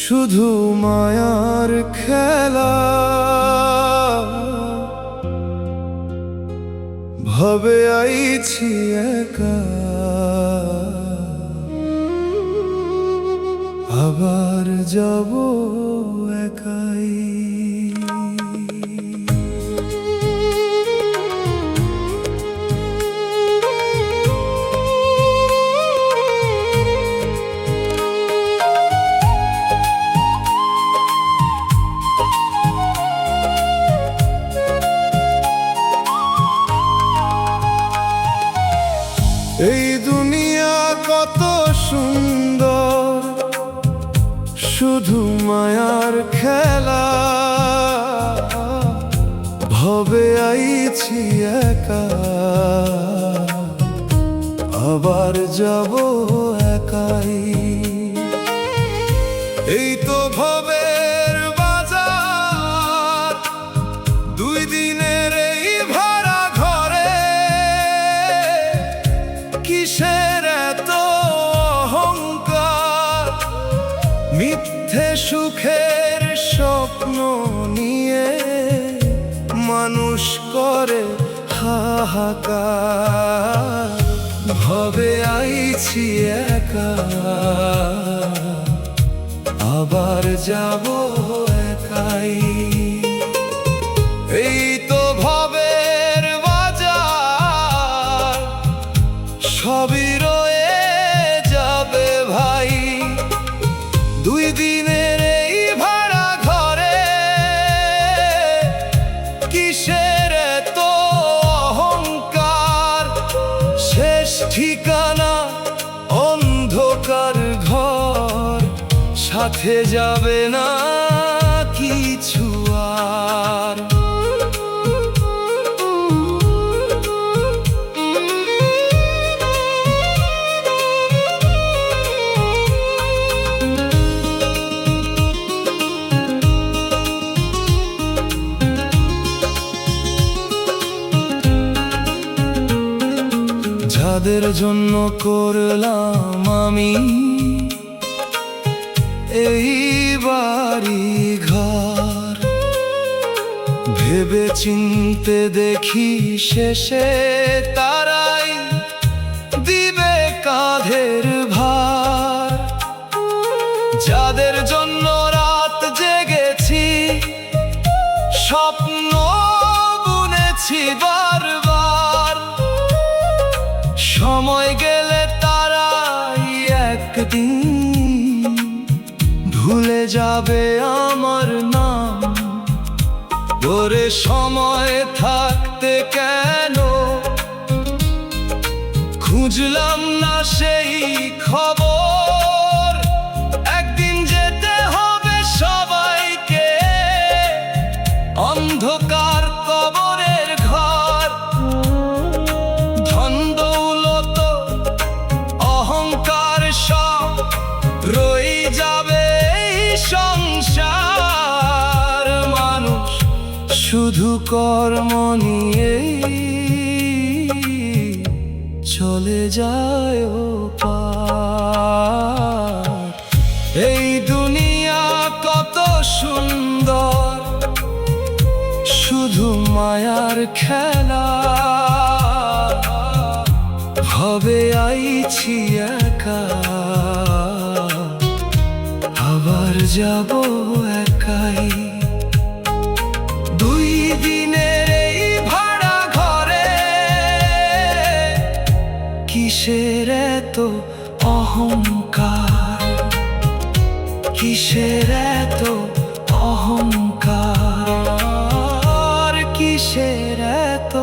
শুধু মায়ার খেলা, ভবে আইছি একা, আবার যাব একাই। এই দুনিয়া কত সুন্দর, শুধু মায়ার খেলা, ভবে আইছি একা, আবার যাব একাই। এই তো ভবের বাজার, দুই দিনের এই ভাড়া ঘরে, কিসের এত অহংকার, মিথ্যে সুখের স্বপ্ন নিয়ে মানুষ করে হাহাকার। ভবে আইছি একা, আবার যাব একাই। এই তো ভবের বাজার, সবই রয়ে যাবে ভাই, দুই দিনের এই ভাড়া ঘরে, কিসের এত অহংকার, শেষ ঠিকানা অন্ধকার ঘর, সাথে যাবে না কিছু আর। যাদের জন্য করলাম আমি এই বাড়ি ঘর, ভেবে চিনতে দেখি শেষে তারাই দিবে কাঁধের ভার। যাদের জন্য রাত জেগেছি, স্বপ্ন বুনেছি বারবার, সময় গেলে তারাই একদিন ভুলে যাবে আমার নাম। ওরে সময় থাকতে কেন খুঁজলাম না সেই খবর, একদিন যেতে হবে সবাইকে অন্ধকার কবরের ঘর। ধন দৌলত অহংকার সব রই যাবে এই সংসার, মানুষ শুধু কর্ম নিয়েই চলে যায় পার। এই দুনিয়া কত সুন্দর, শুধু মায়ার খেলা, ভবে আইছি একা, আবার যাব একাই। দুই দিনের এই ভাড়া ঘরে, কিসের এত অহংকার, কিসের এত অহংকার, কিসের এত